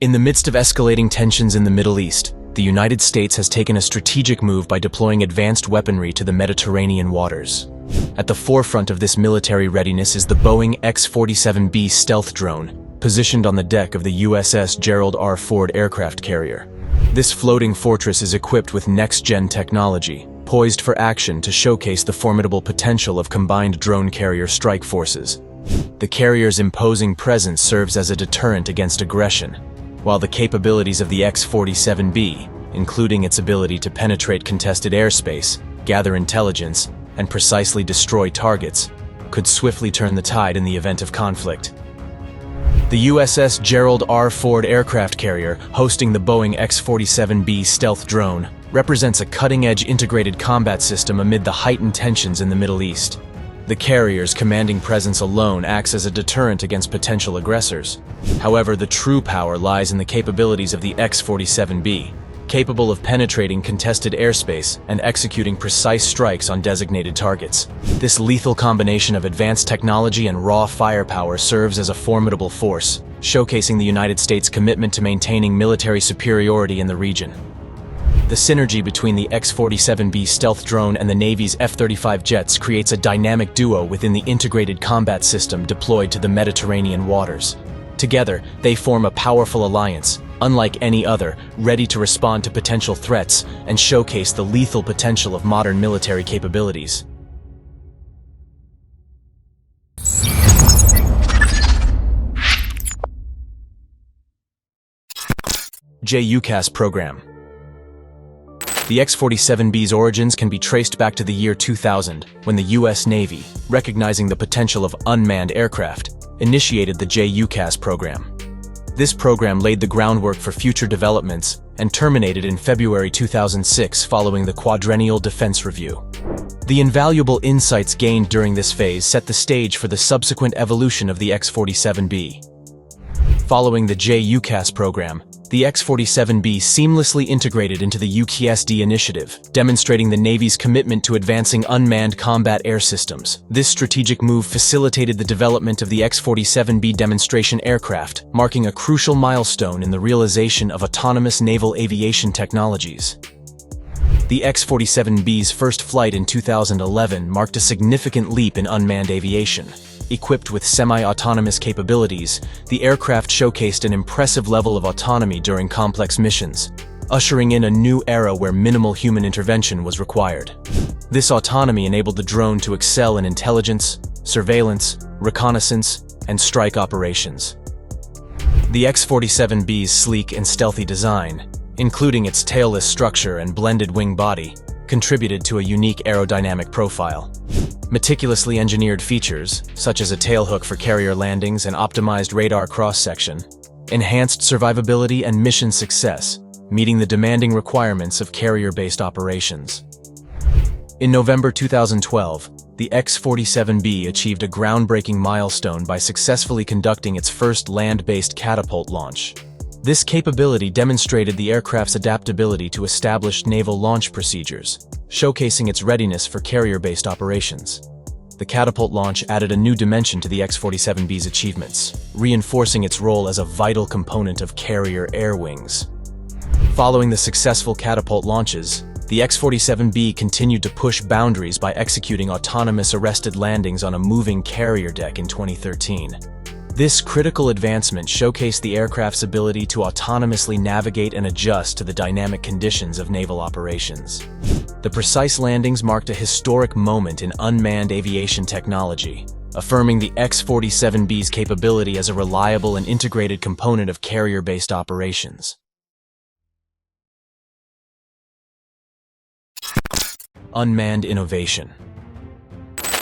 In the midst of escalating tensions in the Middle East, the United States has taken a strategic move by deploying advanced weaponry to the Mediterranean waters. At the forefront of this military readiness is the Boeing X-47B stealth drone, positioned on the deck of the USS Gerald R Ford aircraft carrier. This floating fortress is equipped with NextGen technology, poised for action to showcase the formidable potential of combined drone carrier strike forces. The carrier's imposing presence serves as a deterrent against aggression, while the capabilities of the X-47B, including its ability to penetrate contested airspace, gather intelligence, and precisely destroy targets, could swiftly turn the tide in the event of conflict. The USS Gerald R Ford aircraft carrier, hosting the Boeing X-47B stealth drone, represents a cutting-edge integrated combat system amid the heightened tensions in the Middle East. The carrier's commanding presence alone acts as a deterrent against potential aggressors. However, the true power lies in the capabilities of the X-47B, capable of penetrating contested airspace and executing precise strikes on designated targets. This lethal combination of advanced technology and raw firepower serves as a formidable force, showcasing the United States' commitment to maintaining military superiority in the region. The synergy between the X-47B stealth drone and the Navy's F-35 jets creates a dynamic duo within the integrated combat system deployed to the Mediterranean waters. Together, they form a powerful alliance, unlike any other, ready to respond to potential threats and showcase the lethal potential of modern military capabilities. Uclass program. The X-47B's origins can be traced back to the year 2000, when the U.S. Navy, recognizing the potential of unmanned aircraft, initiated the Uclass program. This program laid the groundwork for future developments and terminated in February 2006 following the Quadrennial Defense Review. The invaluable insights gained during this phase set the stage for the subsequent evolution of the X-47B. Following the Uclass program, the X-47B seamlessly integrated into the UQSD initiative, demonstrating the Navy's commitment to advancing unmanned combat air systems. This strategic move facilitated the development of the X-47B demonstration aircraft, marking a crucial milestone in the realization of autonomous naval aviation technologies. The X-47B's first flight in 2011 marked a significant leap in unmanned aviation. Equipped with semi-autonomous capabilities, the aircraft showcased an impressive level of autonomy during complex missions, ushering in a new era where minimal human intervention was required. This autonomy enabled the drone to excel in intelligence, surveillance, reconnaissance, and strike operations. The X-47B's sleek and stealthy design, including its tailless structure and blended wing body, contributed to a unique aerodynamic profile. Meticulously engineered features, such as a tailhook for carrier landings and optimized radar cross-section, enhanced survivability and mission success, meeting the demanding requirements of carrier-based operations. In November 2012, the X-47B achieved a groundbreaking milestone by successfully conducting its first land-based catapult launch. This capability demonstrated the aircraft's adaptability to established naval launch procedures, showcasing its readiness for carrier-based operations. The catapult launch added a new dimension to the X-47B's achievements, reinforcing its role as a vital component of carrier air wings. Following the successful catapult launches, the X-47B continued to push boundaries by executing autonomous arrested landings on a moving carrier deck in 2013. This critical advancement showcased the aircraft's ability to autonomously navigate and adjust to the dynamic conditions of naval operations. The precise landings marked a historic moment in unmanned aviation technology, affirming the X-47B's capability as a reliable and integrated component of carrier-based operations. Unmanned Innovation.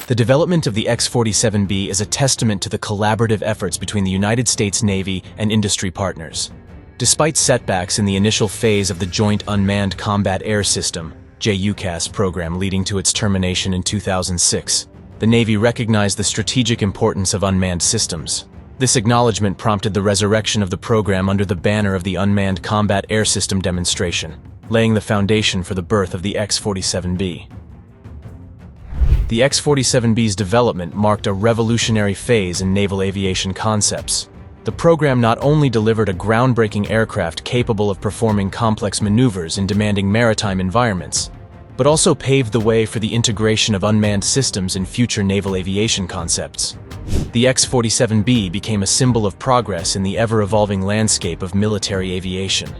The development of the X-47B is a testament to the collaborative efforts between the United States Navy and industry partners. Despite setbacks in the initial phase of the Joint Unmanned Combat Air System (JUCAS) program leading to its termination in 2006, the Navy recognized the strategic importance of unmanned systems. This acknowledgement prompted the resurrection of the program under the banner of the Unmanned Combat Air System demonstration, laying the foundation for the birth of the X-47B. The X-47B's development marked a revolutionary phase in naval aviation concepts. The program not only delivered a groundbreaking aircraft capable of performing complex maneuvers in demanding maritime environments, but also paved the way for the integration of unmanned systems in future naval aviation concepts. The X-47B became a symbol of progress in the ever-evolving landscape of military aviation.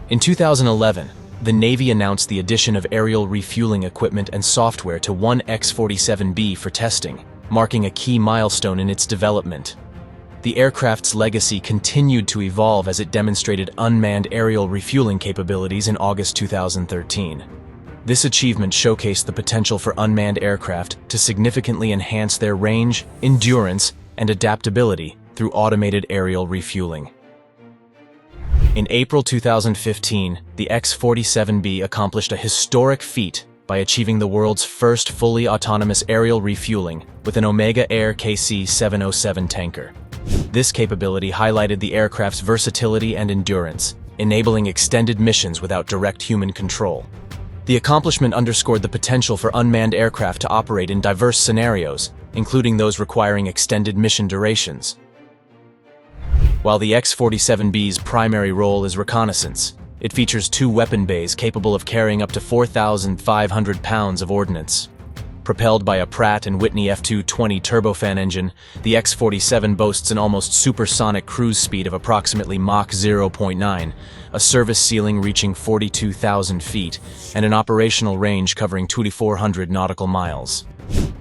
In 2011, the Navy announced the addition of aerial refueling equipment and software to one X-47B for testing, marking a key milestone in its development. The aircraft's legacy continued to evolve as it demonstrated unmanned aerial refueling capabilities in August 2013. This achievement showcased the potential for unmanned aircraft to significantly enhance their range, endurance, and adaptability through automated aerial refueling. In April 2015, the X-47B accomplished a historic feat by achieving the world's first fully autonomous aerial refueling with an Omega Air KC-707 tanker. This capability highlighted the aircraft's versatility and endurance, enabling extended missions without direct human control. The accomplishment underscored the potential for unmanned aircraft to operate in diverse scenarios, including those requiring extended mission durations. While the X-47B's primary role is reconnaissance, it features two weapon bays capable of carrying up to 4,500 pounds of ordnance. Propelled by a Pratt & Whitney F220 turbofan engine, the X-47 boasts an almost supersonic cruise speed of approximately Mach 0.9, a service ceiling reaching 42,000 feet, and an operational range covering 2,400 nautical miles.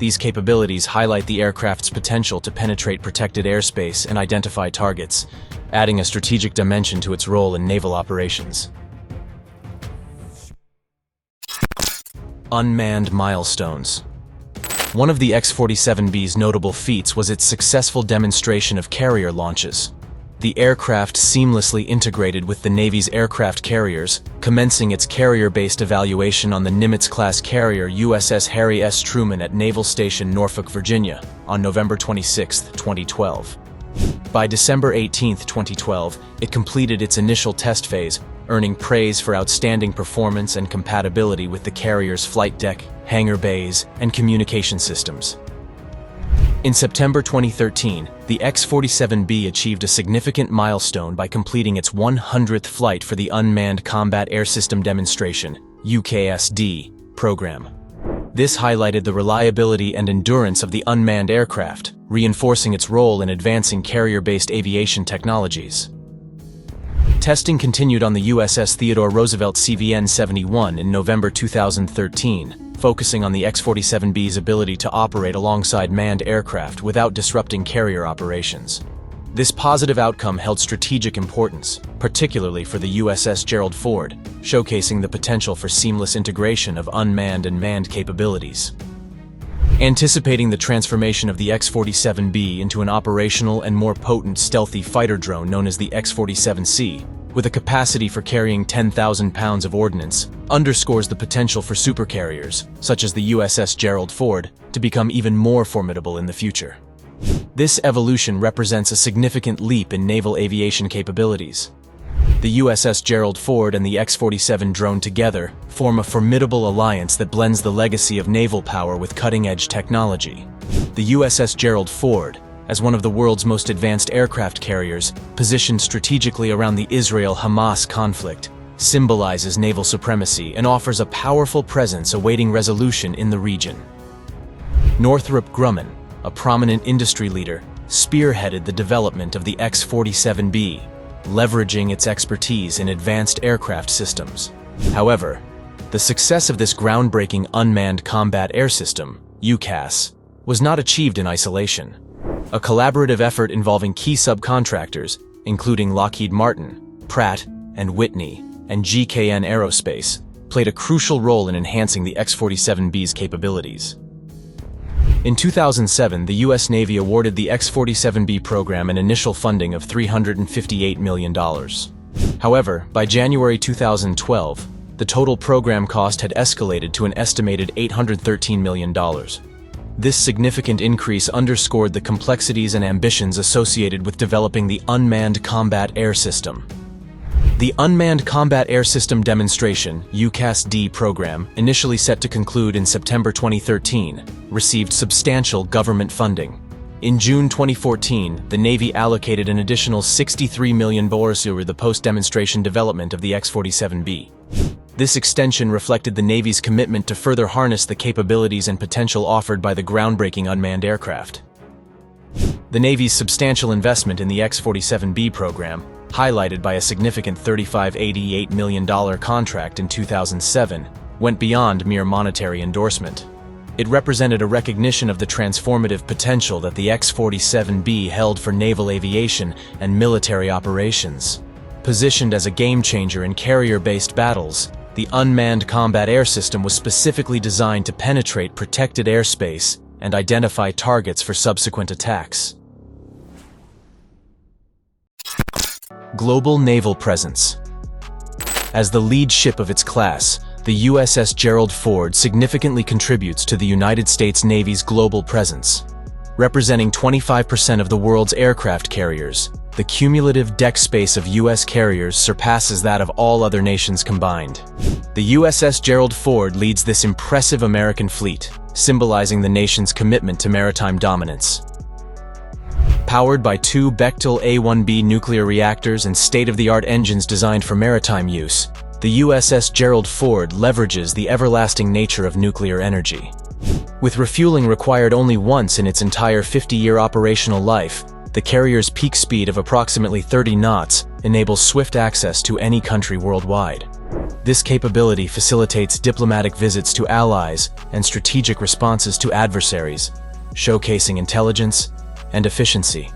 These capabilities highlight the aircraft's potential to penetrate protected airspace and identify targets, adding a strategic dimension to its role in naval operations. Unmanned Milestones. One of the X-47B's notable feats was its successful demonstration of carrier launches. The aircraft seamlessly integrated with the Navy's aircraft carriers, commencing its carrier-based evaluation on the Nimitz-class carrier USS Harry S. Truman at Naval Station Norfolk, Virginia, on November 26, 2012. By December 18, 2012, it completed its initial test phase, earning praise for outstanding performance and compatibility with the carrier's flight deck, hangar bays, and communication systems. In September 2013, the X-47B achieved a significant milestone by completing its 100th flight for the Unmanned Combat Air System Demonstration (UKSD) program. This highlighted the reliability and endurance of the unmanned aircraft, reinforcing its role in advancing carrier-based aviation technologies. Testing continued on the USS Theodore Roosevelt CVN-71 in November 2013, focusing on the X-47B's ability to operate alongside manned aircraft without disrupting carrier operations. This positive outcome held strategic importance, particularly for the USS Gerald Ford, showcasing the potential for seamless integration of unmanned and manned capabilities. Anticipating the transformation of the X-47B into an operational and more potent stealthy fighter drone known as the X-47C, with a capacity for carrying 10,000 pounds of ordnance, underscores the potential for supercarriers, such as the USS Gerald Ford, to become even more formidable in the future. This evolution represents a significant leap in naval aviation capabilities. The USS Gerald Ford and the X-47 drone together form a formidable alliance that blends the legacy of naval power with cutting-edge technology. The USS Gerald Ford, as one of the world's most advanced aircraft carriers, positioned strategically around the Israel-Hamas conflict, symbolizes naval supremacy and offers a powerful presence awaiting resolution in the region. Northrop Grumman, a prominent industry leader, spearheaded the development of the X-47B, leveraging its expertise in advanced aircraft systems. However, the success of this groundbreaking unmanned combat air system, Uclass, was not achieved in isolation. A collaborative effort involving key subcontractors, including Lockheed Martin, Pratt & Whitney, and GKN Aerospace, played a crucial role in enhancing the X-47B's capabilities. In 2007, the U.S. Navy awarded the X-47B program an initial funding of $358 million. However, by January 2012, the total program cost had escalated to an estimated $813 million. This significant increase underscored the complexities and ambitions associated with developing the Unmanned Combat Air System. The Unmanned Combat Air System Demonstration (UCAS-D) program, initially set to conclude in September 2013, received substantial government funding. In June 2014, the Navy allocated an additional $63 million for the post-demonstration development of the X-47B. This extension reflected the Navy's commitment to further harness the capabilities and potential offered by the groundbreaking unmanned aircraft. The Navy's substantial investment in the X-47B program, highlighted by a significant $35.88 million contract in 2007, went beyond mere monetary endorsement. It represented a recognition of the transformative potential that the X-47B held for naval aviation and military operations. Positioned as a game-changer in carrier-based battles, the Unmanned Combat Air System was specifically designed to penetrate protected airspace and identify targets for subsequent attacks. Global naval presence. As the lead ship of its class, the USS Gerald Ford significantly contributes to the United States Navy's global presence. Representing 25% of the world's aircraft carriers, the cumulative deck space of U.S. carriers surpasses that of all other nations combined. The USS Gerald Ford leads this impressive American fleet, symbolizing the nation's commitment to maritime dominance. Powered by 2 Bechtel A-1B nuclear reactors and state-of-the-art engines designed for maritime use, the USS Gerald Ford leverages the everlasting nature of nuclear energy. With refueling required only once in its entire 50-year operational life, the carrier's peak speed of approximately 30 knots enables swift access to any country worldwide. This capability facilitates diplomatic visits to allies and strategic responses to adversaries, showcasing intelligence and efficiency.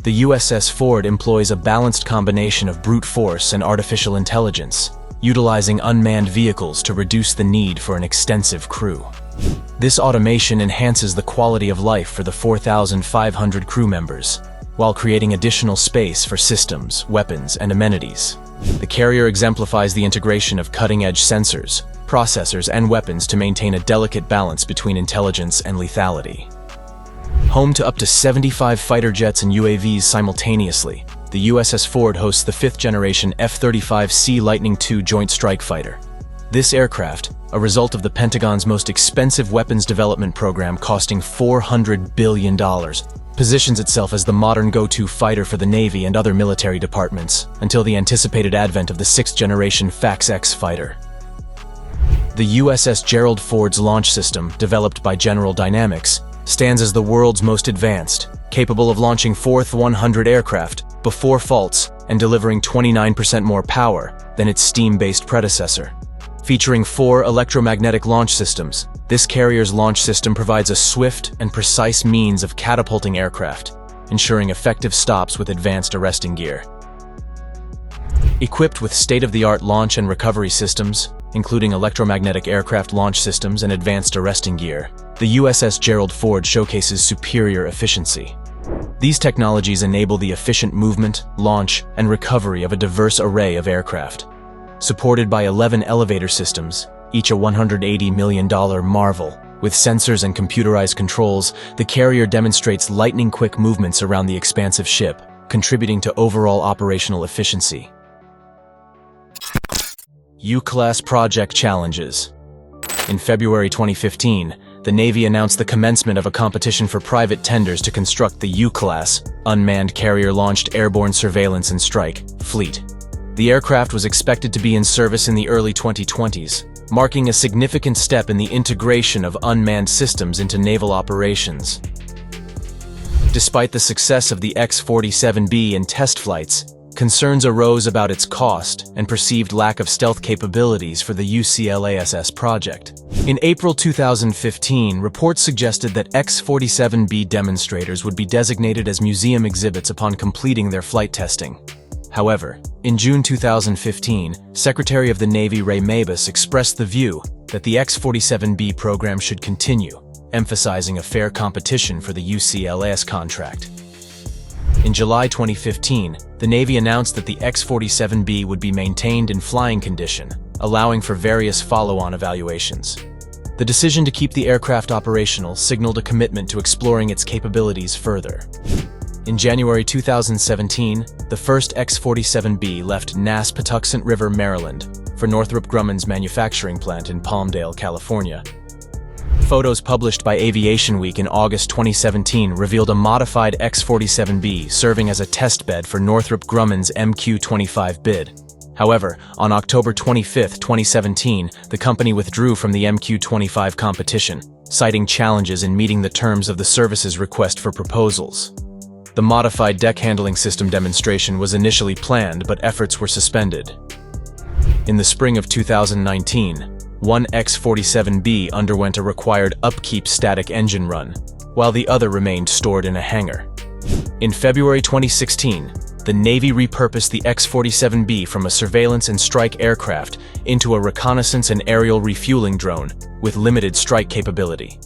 The USS Ford employs a balanced combination of brute force and artificial intelligence, utilizing unmanned vehicles to reduce the need for an extensive crew. This automation enhances the quality of life for the 4,500 crew members, while creating additional space for systems, weapons, and amenities. The carrier exemplifies the integration of cutting-edge sensors, processors, and weapons to maintain a delicate balance between intelligence and lethality. Home to up to 75 fighter jets and UAVs simultaneously, the USS Ford hosts the 5th-generation F-35C Lightning II Joint Strike Fighter. This aircraft, a result of the Pentagon's most expensive weapons development program costing $400 billion, positions itself as the modern go-to fighter for the Navy and other military departments until the anticipated advent of the 6th-generation FAX-X fighter. The USS Gerald Ford's launch system, developed by General Dynamics, stands as the world's most advanced, capable of launching 100 aircraft before faults and delivering 29% more power than its steam-based predecessor. Featuring 4 electromagnetic launch systems, this carrier's launch system provides a swift and precise means of catapulting aircraft, ensuring effective stops with advanced arresting gear. Equipped with state-of-the-art launch and recovery systems, including electromagnetic aircraft launch systems and advanced arresting gear, the USS Gerald Ford showcases superior efficiency. These technologies enable the efficient movement, launch, and recovery of a diverse array of aircraft. Supported by 11 elevator systems, each a $180 million marvel, with sensors and computerized controls, the carrier demonstrates lightning-quick movements around the expansive ship, contributing to overall operational efficiency. Uclass project challenges. In February 2015, the Navy announced the commencement of a competition for private tenders to construct the Uclass, Unmanned Carrier-Launched Airborne Surveillance and Strike, fleet. The aircraft was expected to be in service in the early 2020s, marking a significant step in the integration of unmanned systems into naval operations. Despite the success of the X-47B in test flights, concerns arose about its cost and perceived lack of stealth capabilities for the UCLASS project. In April 2015, reports suggested that X-47B demonstrators would be designated as museum exhibits upon completing their flight testing. However, in June 2015, Secretary of the Navy Ray Mabus expressed the view that the X-47B program should continue, emphasizing a fair competition for the UCLASS contract. In July 2015, the Navy announced that the X-47B would be maintained in flying condition, allowing for various follow-on evaluations. The decision to keep the aircraft operational signaled a commitment to exploring its capabilities further. In January 2017, the first X-47B left Patuxent River, Maryland, for Northrop Grumman's manufacturing plant in Palmdale, California. Photos published by Aviation Week in August 2017 revealed a modified X-47B serving as a test bed for Northrop Grumman's MQ-25 bid. However, on October 25, 2017, the company withdrew from the MQ-25 competition, citing challenges in meeting the terms of the service's request for proposals. The modified deck handling system demonstration was initially planned, but efforts were suspended. In the spring of 2019, one X-47B underwent a required upkeep static engine run, while the other remained stored in a hangar. In February 2016, the Navy repurposed the X-47B from a surveillance and strike aircraft into a reconnaissance and aerial refueling drone with limited strike capability.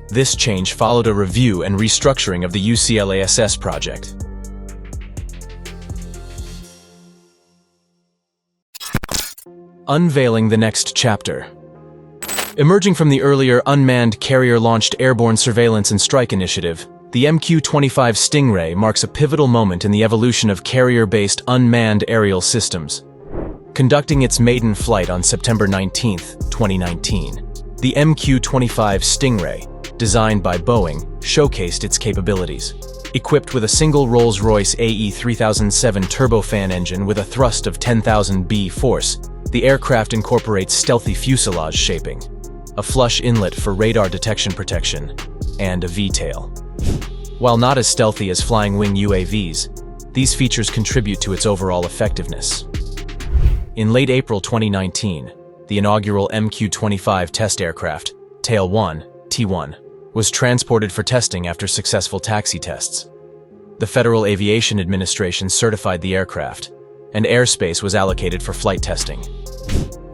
This change followed a review and restructuring of the UCLASS project. Unveiling the next chapter. Emerging from the earlier Unmanned Carrier-Launched Airborne Surveillance and Strike Initiative, the MQ-25 Stingray marks a pivotal moment in the evolution of carrier-based unmanned aerial systems. Conducting its maiden flight on September 19, 2019, the MQ-25 Stingray, designed by Boeing, showcased its capabilities. Equipped with a single Rolls-Royce AE3007 turbofan engine with a thrust of 10,000 b-force, the aircraft incorporates stealthy fuselage shaping, a flush inlet for radar detection protection, and a V-tail. While not as stealthy as flying wing UAVs, these features contribute to its overall effectiveness. In late April 2019, the inaugural MQ-25 test aircraft, Tail 1, T1, was transported for testing after successful taxi tests. The Federal Aviation Administration certified the aircraft, and airspace was allocated for flight testing.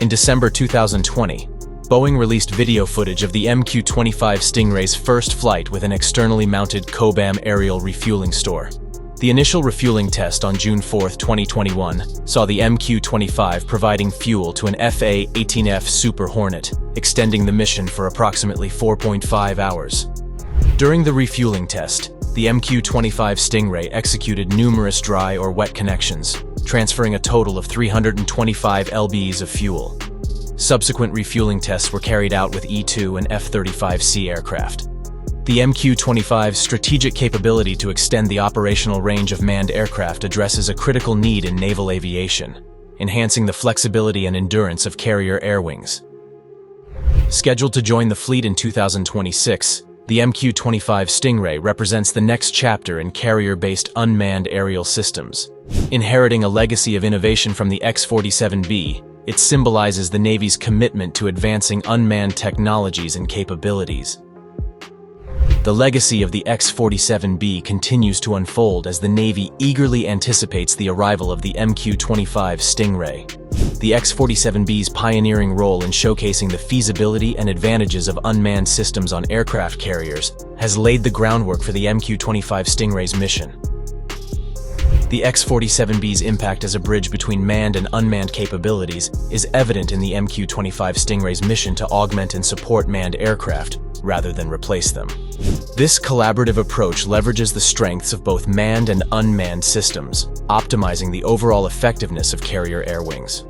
In December 2020, Boeing released video footage of the MQ-25 Stingray's first flight with an externally mounted COBAM aerial refueling store. The initial refueling test on June 4, 2021, saw the MQ-25 providing fuel to an FA-18F Super Hornet, extending the mission for approximately 4.5 hours. During the refueling test, the MQ-25 Stingray executed numerous dry or wet connections, transferring a total of 325 lbs of fuel. Subsequent refueling tests were carried out with E-2 and F-35C aircraft. The MQ-25's strategic capability to extend the operational range of manned aircraft addresses a critical need in naval aviation, enhancing the flexibility and endurance of carrier air wings. Scheduled to join the fleet in 2026, the MQ-25 Stingray represents the next chapter in carrier-based unmanned aerial systems. Inheriting a legacy of innovation from the X-47B, it symbolizes the Navy's commitment to advancing unmanned technologies and capabilities. The legacy of the X-47B continues to unfold as the Navy eagerly anticipates the arrival of the MQ-25 Stingray. The X-47B's pioneering role in showcasing the feasibility and advantages of unmanned systems on aircraft carriers has laid the groundwork for the MQ-25 Stingray's mission. The X-47B's impact as a bridge between manned and unmanned capabilities is evident in the MQ-25 Stingray's mission to augment and support manned aircraft, rather than replace them. This collaborative approach leverages the strengths of both manned and unmanned systems, optimizing the overall effectiveness of carrier air wings.